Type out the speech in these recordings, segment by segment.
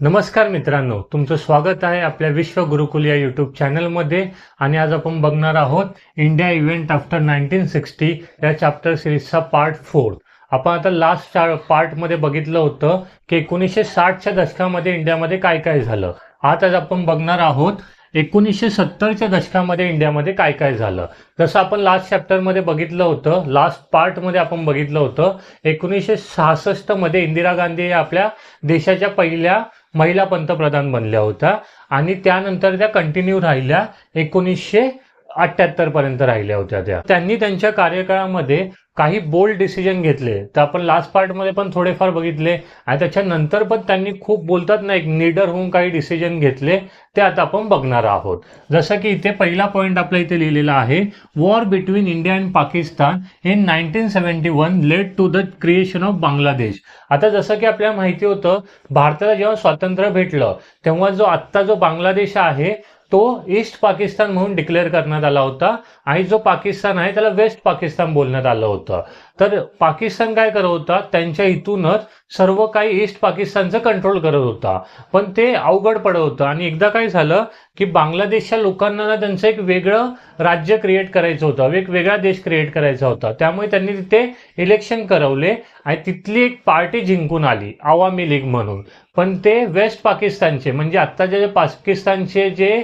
नमस्कार मित्रांनो, तुमचं स्वागत आहे आपल्या विश्व गुरुकुल या यूट्यूब चॅनलमध्ये. आणि आज आपण बघणार आहोत इंडिया इव्हेंट आफ्टर 1960 या चॅप्टर सिरीजचा पार्ट 4. आपण आता लास्ट पार्टमध्ये बघितलं होतं की 1960च्या दशकामध्ये इंडियामध्ये काय काय झालं. आज आपण बघणार आहोत 1970च्या दशकामध्ये इंडियामध्ये काय काय झालं. जसं आपण लास्ट चॅप्टरमध्ये बघितलं होतं, लास्ट पार्टमध्ये आपण बघितलं होतं 1966 मध्ये इंदिरा गांधी या आपल्या देशाच्या पहिल्या महिला पंतप्रधान बनल्या होत्या आणि त्यानंतर त्या कंटिन्यू राहिल्या 1978 पर्यंत राहिल्या होत्या. त्यांनी त्यांच्या कार्यकाळामध्ये काही बोल्ड डिसिजन घेतले, तर आपण लास्ट पार्टमध्ये पण थोडेफार बघितले. आणि त्याच्यानंतर पण त्यांनी खूप बोलतात ना, एक लीडर होऊन काही डिसिजन घेतले, ते आता आपण बघणार आहोत. जसं की इथे पहिला पॉईंट आपल्या इथे लिहिलेला आहे, war between India and Pakistan in 1971 led to the creation of Bangladesh. आता जसं की आपल्याला माहिती होतं, भारताला जेव्हा स्वातंत्र्य भेटलं तेव्हा जो आत्ता जो बांगलादेश आहे तो ईस्ट पाकिस्तान म्हणून डिक्लेअर करण्यात आला होता आणि जो पाकिस्तान आहे त्याला वेस्ट पाकिस्तान बोलण्यात आलं होतं. तर पाकिस्तान काय करत होता, त्यांच्या इथूनच सर्व काही ईस्ट पाकिस्तानचं कंट्रोल करत होता. पण ते अवघड पडत होतं आणि एकदा काय झालं की बांगलादेशच्या लोकांना ना त्यांचं एक वेगळं राज्य क्रिएट करायचं होतं, एक वेगळा देश क्रिएट करायचा होता. त्यामुळे त्यांनी तिथे इलेक्शन करवले आणि तिथली एक पार्टी जिंकून आली, आवामी लीग म्हणून. पण ते वेस्ट पाकिस्तानचे म्हणजे आत्ताचे जे पाकिस्तानचे जे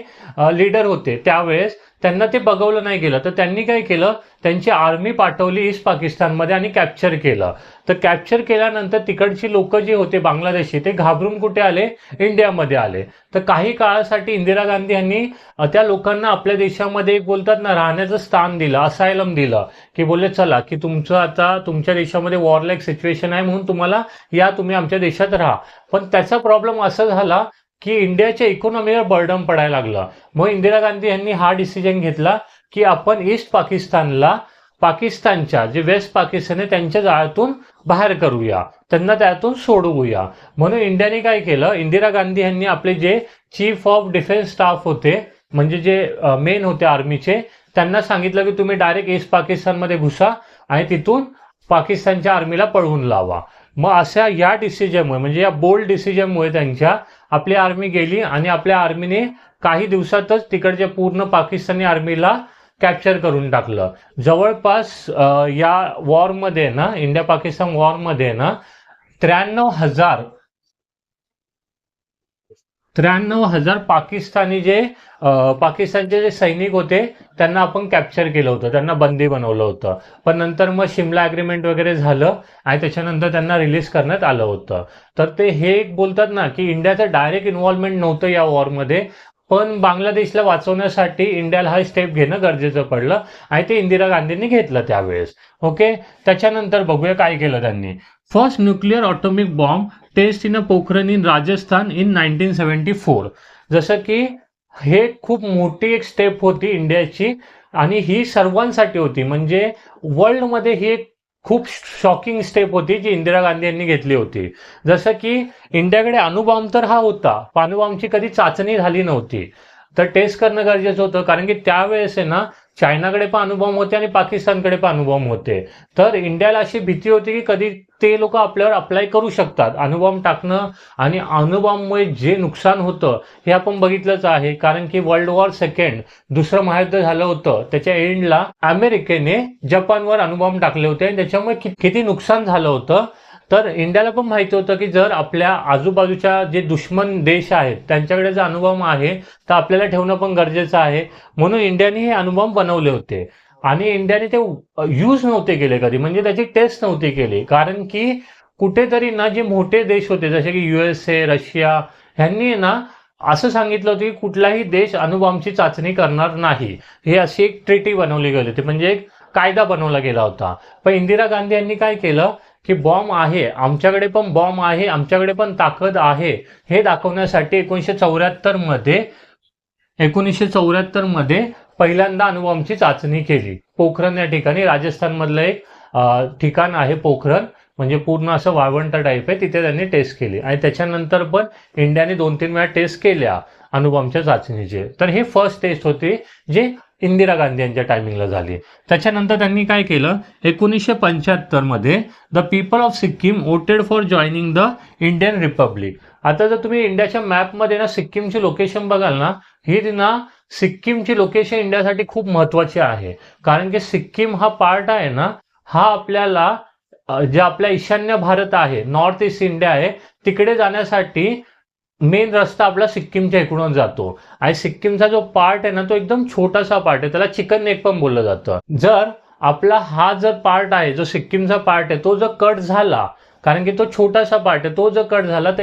लीडर होते त्यावेळेस त्यांना ते बघवलं नाही गेलं. तर त्यांनी काय केलं, त्यांची आर्मी पाठवली ईस्ट पाकिस्तानमध्ये आणि कॅप्चर केलं. तर कॅप्चर केल्यानंतर तिकडची लोक जी होते बांगलादेशी, ते घाबरून कुठे आले, इंडियामध्ये आले. तर काही काळासाठी इंदिरा गांधी यांनी त्या लोकांना आपल्या देशामध्ये एक बोलतात ना राहण्याचं स्थान दिलं, असायलम दिलं, की बोलले चला की तुमचं आता तुमच्या देशामध्ये वॉरलाईक सिच्युएशन आहे म्हणून तुम्हाला या, तुम्ही आमच्या देशात राहा. पण त्याचा प्रॉब्लेम असा झाला की इंडियाच्या इकॉनॉमीवर बर्डन पडायला लागलं. मग इंदिरा गांधी यांनी हा डिसिजन घेतला की आपण ईस्ट पाकिस्तानला पाकिस्तानच्या जे वेस्ट पाकिस्तान आहे त्यांच्या जाळ्यातून बाहेर करूया, त्यांना त्यातून सोडवूया. म्हणून इंडियाने काय केलं, इंदिरा गांधी यांनी आपले जे चीफ ऑफ डिफेन्स स्टाफ होते म्हणजे जे मेन होते आर्मीचे, त्यांना सांगितलं की तुम्ही डायरेक्ट ईस्ट पाकिस्तानमध्ये घुसा आणि तिथून पाकिस्तानच्या आर्मीला पळवून लावा. मग अशा या डिसिजनमुळे म्हणजे या बोल्ड डिसिजनमुळे त्यांच्या आपली आर्मी गेली आणि आपल्या आर्मीने काही दिवसातच तिकडच्या पूर्ण पाकिस्तानी आर्मीला कॅप्चर करून टाकलं. जवळपास या वॉरमध्ये ना, इंडिया पाकिस्तान वॉरमध्ये ना 93,000 पाकिस्तानचे जे सैनिक होते त्यांना आपण कॅप्चर केलं होतं, त्यांना बंदी बनवलं होतं. पण नंतर मग शिमला अग्रीमेंट वगैरे झालं आणि त्याच्यानंतर त्यांना रिलीज करण्यात आलं होतं. तर ते हे एक बोलतात ना की इंडियाचं डायरेक्ट इन्व्हॉल्वमेंट नव्हतं या वॉरमध्ये, पण बांगलादेशला वाचवण्यासाठी इंडियाला हा स्टेप घेणं गरजेचं पडलं आणि ते इंदिरा गांधींनी घेतलं त्यावेळेस. ओके, त्याच्यानंतर बघूया काय केलं त्यांनी. First nuclear atomic bomb test in a Pokhran in Rajasthan in 1974. जसं की हे खूप मोठी एक स्टेप होती इंडियाची आणि ही सर्वांसाठी होती, म्हणजे वर्ल्डमध्ये ही एक खूप शॉकिंग स्टेप होती जी इंदिरा गांधी यांनी घेतली होती. जसं की इंडियाकडे अणुबॉम्ब तर हा होता, पण अणुबॉम्बची कधी चाचणी झाली नव्हती. तर टेस्ट करणं गरजेचं होतं, कारण की त्यावेळेस आहे ना चायनाकडे पण अणुबॉम्ब होते आणि पाकिस्तानकडे पण अणुबॉम्ब होते. तर इंडियाला अशी भीती होती की कधी ते लोक आपल्यावर अप्लाय करू शकतात अणुबॉम्ब टाकणं, आणि अणुबॉम्बमुळे जे नुकसान होतं हे आपण बघितलंच आहे. कारण की वर्ल्ड वॉर सेकंड, दुसरं महायुद्ध झालं होतं, त्याच्या एंडला अमेरिकेने जपानवर अणुबॉम्ब टाकले होते आणि त्याच्यामुळे किती नुकसान झालं होतं. तर इंडियाला पण माहिती होतं की जर आपल्या आजूबाजूच्या जे दुश्मन देश आहेत त्यांच्याकडे जर अणुबॉम्ब आहे तर आपल्याला ठेवणं पण गरजेचं आहे. म्हणून इंडियाने हे अणुबॉम्ब बनवले होते आणि इंडियाने ते यूज नव्हते केले कधी, म्हणजे त्याची टेस्ट नव्हती केली. कारण की कुठेतरी ना जे मोठे देश होते जसे की USA, रशिया, ह्यांनी ना असं सांगितलं होतं की कुठलाही देश अणुबॉम्बची चाचणी करणार नाही. हे अशी एक ट्रिटी बनवली गेली होती, म्हणजे एक कायदा बनवला गेला होता. पण इंदिरा गांधी यांनी काय केलं की बॉम्ब आहे, आमच्याकडे पण बॉम्ब आहे, आमच्याकडे पण ताकद आहे, हे दाखवण्यासाठी 1974 मध्ये पहिल्यांदा अणुबॉम्बची चाचणी केली. पोखरण या ठिकाणी, राजस्थानमधलं एक ठिकाण आहे पोखरण, म्हणजे पूर्ण असं वाळवंट टाईप आहे, तिथे त्यांनी टेस्ट केली. आणि त्याच्यानंतर पण इंडियाने 2-3 वेळा टेस्ट केल्या अणुबॉम्बच्या चाचणीचे. तर हे फर्स्ट टेस्ट होती जे इंदिरा गांधी यांच्या टायमिंगला झाली. त्याच्यानंतर त्यांनी काय केलं, 1975 मध्ये the people of Sikkim voted for joining the Indian Republic. आता जर तुम्ही इंडियाच्या मॅपमध्ये ना सिक्कीमची लोकेशन बघाल ना, ही ना सिक्कीमची लोकेशन इंडियासाठी खूप महत्वाची आहे. कारण की सिक्कीम हा पार्ट आहे ना, हा आपल्याला जे आपल्या ईशान्य भारत आहे, नॉर्थ ईस्ट इंडिया आहे, तिकडे जाण्यासाठी मेन रस्ता आपला सिक्कीमच्या इकडून जातो. आणि सिक्कीमचा जो पार्ट आहे ना, तो एकदम छोटासा पार्ट आहे, त्याला चिकन नेक पण बोललं जातं. जर आपला हा जर पार्ट आहे, जो सिक्कीमचा पार्ट आहे, तो जर कट झाला, कारण की तो छोटासा पार्ट आहे, तो जर कट झाला तर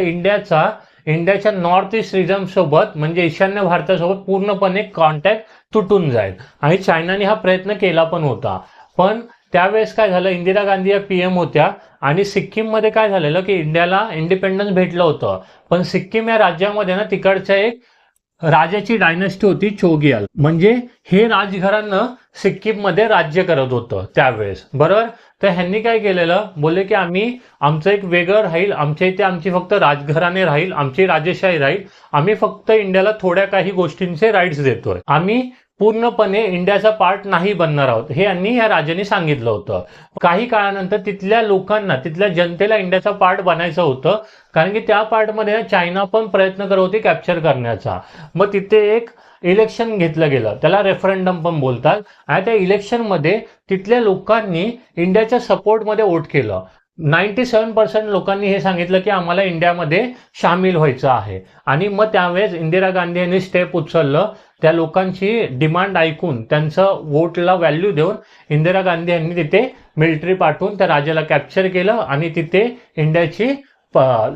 इंडियाच्या नॉर्थ ईस्ट रिजन सोबत म्हणजे ईशान्य भारतासोबत पूर्णपणे कॉन्टॅक्ट तुटून जाईल. आणि चायनाने हा प्रयत्न केला पण होता. पण त्यावेळेस काय झालं, इंदिरा गांधी या पीएम होत्या आणि सिक्कीममध्ये काय झालेलं की इंडियाला इंडिपेंडन्स भेटलं होतं. पण सिक्कीम या राज्यामध्ये ना तिकडच्या एक राजाची डायनेस्टी होती, चोगियाल, म्हणजे हे राजघराणं सिक्कीममध्ये राज्य करत होतं त्यावेळेस, बरोबर. तर ह्यांनी काय केलेलं, बोलले की आमचं एक वेगळं राहील, आमच्या इथे आमची फक्त राजघराणे राहील, आमची राजेशाही राहील, आम्ही फक्त इंडियाला थोड्या काही गोष्टींचे राईट्स देतोय, आम्ही पूर्णपणे इंडियाचा पार्ट नाही बनणार आहोत, हे यांनी या राजांनी सांगितलं होतं. काही काळानंतर तिथल्या लोकांना, तिथल्या जनतेला इंडियाचा पार्ट बनायचं होतं, कारण की त्या पार्टमध्ये चायना पण प्रयत्न करत होती कॅप्चर करण्याचा. मग तिथे एक इलेक्शन घेतलं गेलं, त्याला रेफरंडम पण बोलतात. आणि त्या इलेक्शनमध्ये तिथल्या लोकांनी इंडियाच्या सपोर्टमध्ये वोट केलं. 97% लोकांनी हे सांगितलं की आम्हाला इंडियामध्ये सामील व्हायचं आहे. आणि मग त्यावेळेस इंदिरा गांधी यांनी स्टेप उचललं. त्या लोकांची डिमांड ऐकून, त्यांचं वोटला व्हॅल्यू देऊन इंदिरा गांधी यांनी तिथे मिलिटरी पाठवून त्या राजाला कॅप्चर केलं आणि तिथे इंडियाची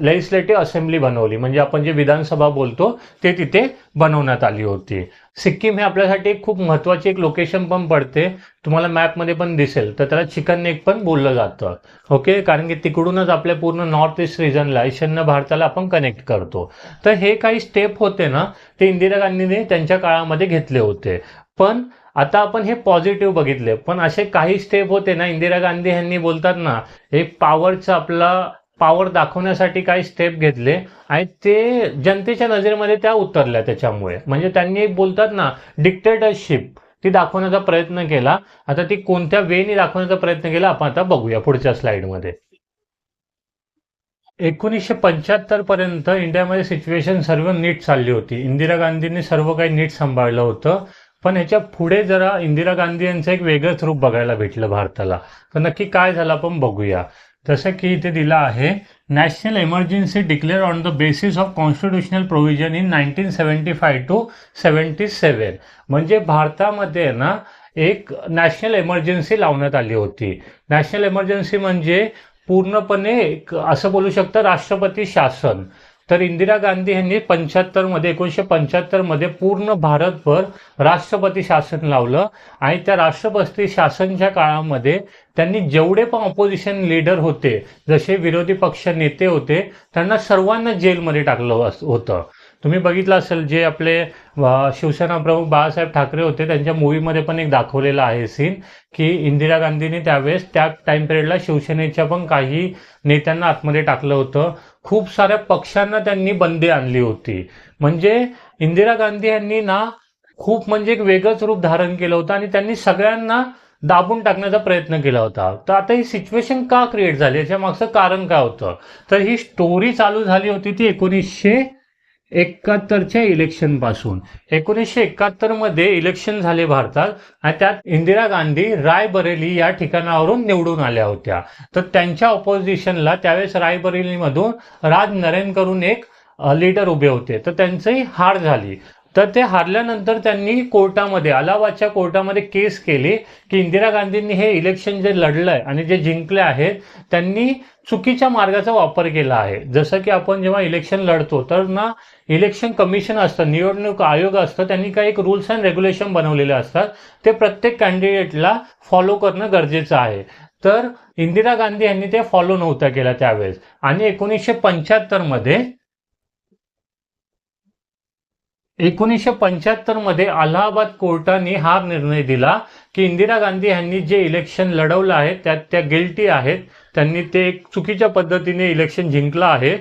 लेजिस्लेटिव्ह असेंब्ली बनवली, म्हणजे आपण जे विधानसभा बोलतो ते तिथे बनवण्यात आली होती. सिक्कीम हे आपल्यासाठी खूप महत्वाची एक लोकेशन पण पडते, तुम्हाला मॅपमध्ये पण दिसेल. तर त्याला चिकन नेक पण बोललं जातं, ओके, कारण की तिकडूनच आपल्या पूर्ण नॉर्थ ईस्ट रिजनला, ईशान्य भारताला आपण कनेक्ट करतो. तर हे काही स्टेप होते ना, ते इंदिरा गांधीने त्यांच्या काळामध्ये घेतले होते. पण आता आपण हे पॉझिटिव्ह बघितले, पण असे काही स्टेप होते ना, इंदिरा गांधी यांनी बोलतात ना, एक पावरचा आपला पावर दाखवण्यासाठी काही स्टेप घेतले आणि ते जनतेच्या नजरेमध्ये त्या उतरल्या. त्याच्यामुळे म्हणजे त्यांनी एक बोलतात ना डिक्टेटरशिप, ती दाखवण्याचा प्रयत्न केला. आता ती कोणत्या वेने दाखवण्याचा प्रयत्न केला आपण आता बघूया पुढच्या स्लाइडमध्ये. 1975 पर्यंत इंडियामध्ये सिच्युएशन सर्व नीट चालली होती, इंदिरा गांधींनी सर्व काही नीट सांभाळलं होतं. पण ह्याच्या पुढे जरा इंदिरा गांधी यांचं एक वेगळंच रूप बघायला भेटलं भारताला. तर नक्की काय झालं आपण बघूया. जसं की इथे दिलं आहे, national emergency declare on the basis of constitutional provision in 1975 to 77. म्हणजे भारतामध्ये ना एक नॅशनल इमर्जन्सी लावण्यात आली होती. नॅशनल इमर्जन्सी म्हणजे पूर्णपणे असं बोलू शकतं राष्ट्रपती शासन. तर इंदिरा गांधी यांनी 1975 मध्ये पूर्ण भारतभर राष्ट्रपती शासन लावलं. आणि त्या राष्ट्रपती शासनच्या काळामध्ये त्यांनी जेवढे पण ऑपोजिशन लीडर होते, जसे विरोधी पक्ष नेते होते, त्यांना सर्वांना जेलमध्ये टाकलं होतं. तुम्ही बघितलं असेल, जे आपले शिवसेना प्रमुख बाळासाहेब ठाकरे होते, त्यांच्या मूवीमध्ये पण एक दाखवलेला आहे सीन, की इंदिरा गांधींनी त्यावेळेस त्या टाइम पिरियडला शिवसेनेच्या पण काही नेत्यांना आतमध्ये टाकलं होतं. खूप साऱ्या पक्षांना त्यांनी बंदी आणली होती. म्हणजे इंदिरा गांधी यांनी ना खूप म्हणजे एक वेगळंच रूप धारण केलं होतं आणि त्यांनी सगळ्यांना दाबून टाकण्याचा प्रयत्न केला होता. तर आता ही सिच्युएशन का क्रिएट झाली, याच्या मागचं कारण काय होतं, तर ही स्टोरी चालू झाली होती ती 1971च्या इलेक्शन पासून. 1971 मध्ये इलेक्शन झाले भारतात आणि त्यात इंदिरा गांधी रायबरेली या ठिकाणावरून निवडून आल्या होत्या. तर त्यांच्या ऑपोजिशनला त्यावेळेस रायबरेलीमधून राज नरेन करून एक लीडर उभे होते, तर त्यांचीही हार झाली. तर ते हारल्यानंतर त्यांनी कोर्टामध्ये, अलाहाबादच्या कोर्टामध्ये केस केली की इंदिरा गांधींनी हे इलेक्शन जे लढलंय आणि जे जिंकले आहेत, त्यांनी चुकीच्या मार्गाचा वापर केला आहे. जसं की आपण जेव्हा इलेक्शन लढतो तर ना इलेक्शन कमिशन असतं, निवडणूक आयोग असतं, त्यांनी काही एक रूल्स अँड रेग्युलेशन बनवलेले असतात, ते प्रत्येक कॅन्डिडेटला फॉलो करणं गरजेचं आहे. तर इंदिरा गांधी यांनी ते फॉलो नव्हता केला त्यावेळेस. आणि 1975 मध्ये अलाहाबाद कोर्टाने हा निर्णय दिला की इंदिरा गांधी यांनी जे इलेक्शन लढवलं आहे त्यात त्या गिल्टी आहेत, त्यांनी ते एक चुकीच्या पद्धतीने इलेक्शन जिंकलं आहे,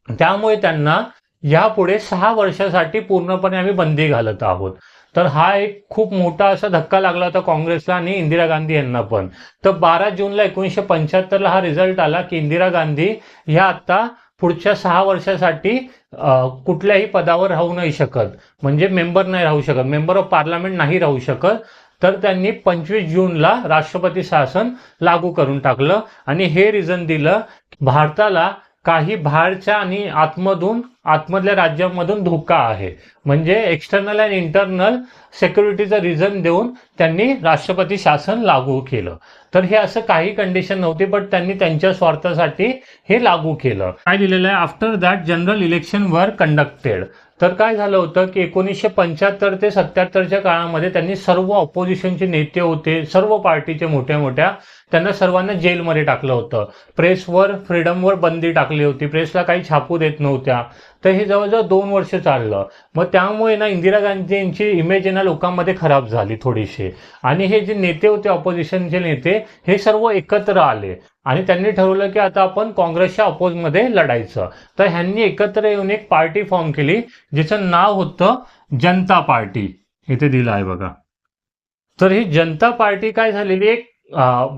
त्यामुळे त्यांना यापुढे 6 वर्षासाठी पूर्णपणे आम्ही बंदी घालत आहोत. तर हा एक खूप मोठा असा धक्का लागला होता काँग्रेसला आणि इंदिरा गांधी यांना पण. तर 12 जूनला 1975ला हा रिझल्ट आला की इंदिरा गांधी ह्या आता पुढच्या 6 वर्षासाठी कुठल्याही पदावर राहू नाही शकत, म्हणजे मेंबर नाही राहू शकत, मेंबर ऑफ पार्लमेंट नाही राहू शकत. तर त्यांनी 25 जूनला राष्ट्रपती शासन लागू करून टाकलं आणि हे रिझन दिलं भारताला काही बाहेरच्या आणि आतमधल्या राज्यांमधून धोका आहे, म्हणजे एक्सटर्नल अँड इंटरनल सिक्युरिटीचं रिझन देऊन त्यांनी राष्ट्रपती शासन लागू केलं. तर हे असं काही कंडिशन नव्हती, पण त्यांनी त्यांच्या स्वार्थासाठी हे लागू केलं. काय दिलेलं आहे, आफ्टर दॅट जनरल इलेक्शन वर कंडक्टेड. तर काय झालं होतं की 1975 ते 77च्या काळामध्ये त्यांनी सर्व ऑपोजिशनचे नेते होते, सर्व पार्टीचे मोठ्या मोठ्या, त्यांना सर्वांना जेलमध्ये टाकलं होतं. प्रेसवर फ्रीडमवर बंदी टाकली होती, प्रेसला काही छापू देत नव्हत्या. तर हे जवळजवळ 2 वर्ष चाललं. मग त्यामुळे ना इंदिरा गांधींची इमेज ना लोकांमध्ये खराब झाली थोडीशी. आणि हे जे नेते होते ऑपोजिशनचे नेते, हे सर्व एकत्र आले आणि त्यांनी ठरवलं की आता आपण काँग्रेसच्या अपोजमध्ये लढायचं. तर ह्यांनी एकत्र येऊन एक पार्टी फॉर्म केली जिचं नाव होतं जनता पार्टी. इथे दिलं आहे बघा. तर ही जनता पार्टी काय झालेली, एक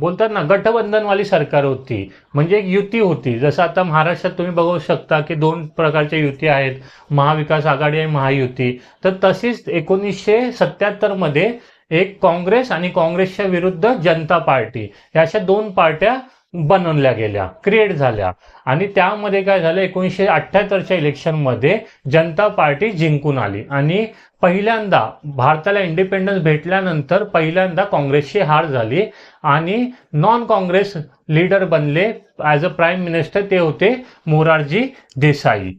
बोलतात ना गठबंधनवाली सरकार होती, म्हणजे एक युती होती. जसं आता महाराष्ट्रात तुम्ही बघू शकता की 2 प्रकारच्या युती आहेत, महाविकास आघाडी आणि महायुती. तर तशीच 1977 मध्ये एक काँग्रेस आणि काँग्रेसच्या विरुद्ध जनता पार्टी या अशा 2 पार्ट्या बनवल्या गेल्या, क्रिएट झाल्या. आणि त्यामध्ये काय झालं, 1978च्या इलेक्शनमध्ये जनता पार्टी जिंकून आली आणि पहिल्यांदा भारताला इंडिपेंडन्स भेटल्यानंतर पहिल्यांदा काँग्रेसची हार झाली आणि नॉन काँग्रेस लीडर बनले ॲज अ प्राईम मिनिस्टर, ते होते मोरारजी देसाई.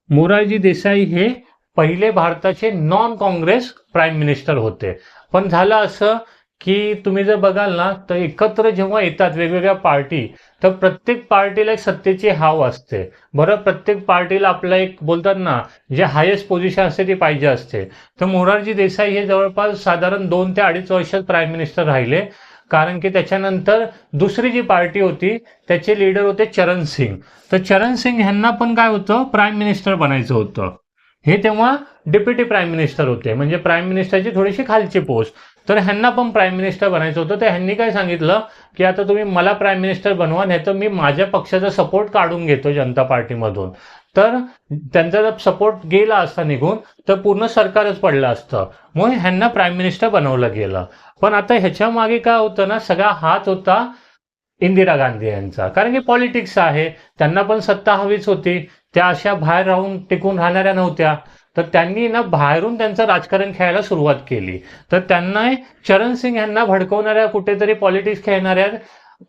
मोरारजी देसाई हे पहिले भारताचे नॉन काँग्रेस प्राईम मिनिस्टर होते. पण झालं असं की तुम्ही जर बघाल ना, तर एकत्र जेव्हा येतात वेगवेगळ्या पार्टी, तर प्रत्येक पार्टीला एक सत्तेची हाव असते. बरं, प्रत्येक पार्टीला आपलं एक बोलतात ना, जे हायेस्ट पोझिशन असते ती पाहिजे असते. तर मोरारजी देसाई हे जवळपास साधारण 2 ते 2.5 वर्ष प्राईम मिनिस्टर राहिले. कारण की त्याच्यानंतर दुसरी जी पार्टी होती त्याचे लीडर होते चरण सिंग. तर चरण सिंग ह्यांना पण काय होतं, प्राईम मिनिस्टर बनायचं होतं. हे तेव्हा डेप्युटी प्राईम मिनिस्टर होते, म्हणजे प्राईम मिनिस्टरची थोडीशी खालची पोस्ट. तर ह्यांना पण प्राईम मिनिस्टर बनायचं होतं. तर ह्यांनी काय सांगितलं की आता तुम्ही मला प्राईम मिनिस्टर बनवा, नाही तर मी माझ्या पक्षाचा सपोर्ट काढून घेतो जनता पार्टीमधून. तर त्यांचा जर सपोर्ट गेला असता निघून, तर पूर्ण सरकारच पडलं असतं. मग ह्यांना प्राईम मिनिस्टर बनवलं गेलं. पण आता ह्याच्या मागे काय होतं ना, सगळा हात होता इंदिरा गांधी यांचा, कारण की पॉलिटिक्स आहे, त्यांना पण सत्ता हवीच होती. त्या अशा बाहेर राहून टिकून राहणाऱ्या नव्हत्या. तर त्यांनी ना बाहेरून त्यांचं राजकारण खेळायला सुरुवात केली. तर त्यांना चरण सिंग यांना भडकवणाऱ्या, कुठेतरी पॉलिटिक्स खेळणाऱ्या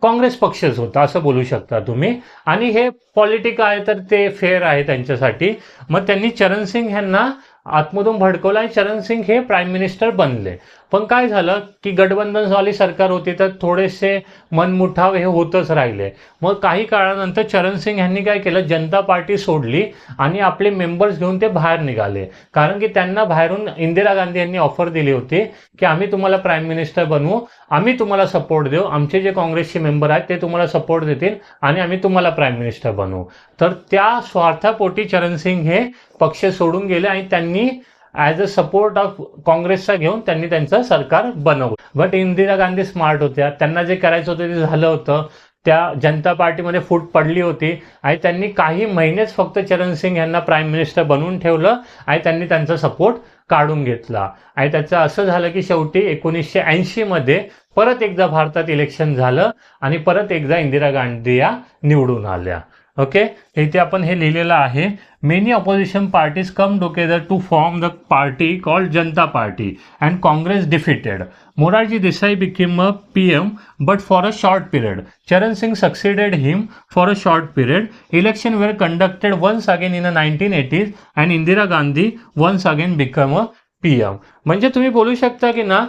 काँग्रेस पक्षच होता असं बोलू शकता तुम्ही. आणि हे पॉलिटिक आहे तर ते फेअर आहे त्यांच्यासाठी. मग त्यांनी चरण सिंग यांना आतमधून भडकवलं आणि चरण सिंग हे प्राईम मिनिस्टर बनले. पण काय झालं की गठबंधनवाली सरकार होती, तर थोडेसे मनमुठाव हे होतच राहिले. मग काही काळानंतर चरण सिंग यांनी काय केलं, जनता पार्टी सोडली आणि आपले मेंबर्स घेऊन ते बाहेर निघाले. कारण की त्यांना बाहेरून इंदिरा गांधी यांनी ऑफर दिली होती की आम्ही तुम्हाला प्राईम मिनिस्टर बनवू, आम्ही तुम्हाला सपोर्ट देऊ, आमचे जे काँग्रेसचे मेंबर आहेत ते तुम्हाला सपोर्ट देतील आणि आम्ही तुम्हाला प्राईम मिनिस्टर बनवू. तर त्या स्वार्थापोटी चरण सिंग हे पक्ष सोडून गेले आणि त्यांनी ॲज अ सपोर्ट ऑफ काँग्रेसचा घेऊन त्यांनी त्यांचं सरकार बनवलं. बट इंदिरा गांधी स्मार्ट होत्या, त्यांना जे करायचं होतं ते झालं होतं. त्या जनता पार्टीमध्ये फूट पडली होती आणि त्यांनी काही महिनेच फक्त चरण सिंग यांना प्राईम मिनिस्टर बनवून ठेवलं आणि त्यांनी त्यांचा सपोर्ट काढून घेतला. आणि त्याचं असं झालं की शेवटी 1980मध्ये परत एकदा भारतात इलेक्शन झालं आणि परत एकदा इंदिरा गांधी या निवडून आल्या. ओके, इथे आपण हे लिहिलेलं आहे, many opposition parties come together to form the party called Janata Party and Congress defeated. Morarji Desai became a PM but for a short period. Charan Singh succeeded him for a short period. Elections were conducted once again in the 1980s and Indira Gandhi once again became a PM. म्हणजे तुम्ही बोलू शकता की ना,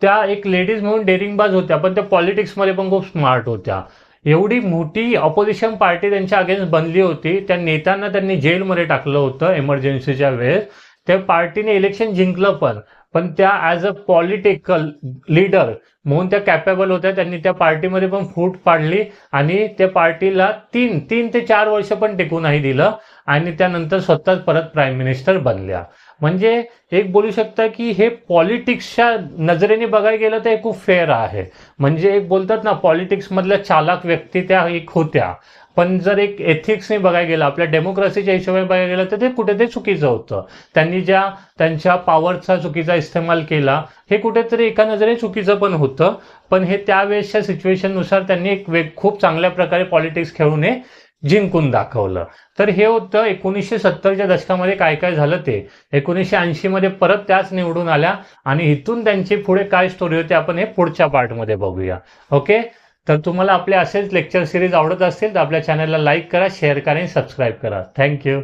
त्या एक ladies म्हणून डेअरिंगबाज होत्या, पण त्या पॉलिटिक्समध्ये पण खूप स्मार्ट होत्या. एवढी मोठी ऑपोजिशन पार्टी त्यांच्या अगेन्स्ट बनली होती, त्या नेत्यांना त्यांनी जेलमध्ये टाकलं होतं इमर्जन्सीच्या वेळेस. त्या पार्टीने इलेक्शन जिंकलं पण, पण त्या ॲज अ पॉलिटिकल लीडर म्हणून त्या कॅपेबल होत्या. त्यांनी त्या पार्टीमध्ये पण फूट पाडली आणि त्या पार्टीला 3 ते 4 वर्ष पण टिकू नाही दिलं आणि त्यानंतर स्वतःच परत प्राईम मिनिस्टर बनल्या. म्हणजे एक बोलू शकता की हे पॉलिटिक्सच्या नजरेने बघायला गेलं तर हे खूप फेअर आहे. म्हणजे एक बोलतात ना, पॉलिटिक्स मधल्या चालाक व्यक्ती त्या एक होत्या. पण जर एक एथिक्सने बघायला गेलं, आपल्या डेमोक्रेसीच्या हिशोबाने बघायला गेलं, तर ते कुठेतरी चुकीचं होतं. त्यांनी ज्या त्यांच्या पॉवरचा चुकीचा इस्तेमाल केला, हे कुठेतरी एका नजरे चुकीचं पण होतं. पण हे त्यावेळेसच्या सिच्युएशननुसार त्यांनी खूप चांगल्या प्रकारे पॉलिटिक्स खेळून हे जिंकून दाखवलं. तर हे होतं 1970च्या दशकामध्ये काय काय झालं ते. 1980 मध्ये परत त्याच निवडून आल्या आणि इथून त्यांची पुढे काय स्टोरी होती आपण हे पुढच्या पार्टमध्ये बघूया. ओके. तर तुम्हाला आपले असेच लेक्चर सिरीज आवडत असतील तर आपल्या चॅनलला लाईक करा, शेअर करा आणि सबस्क्राईब करा. थँक्यू.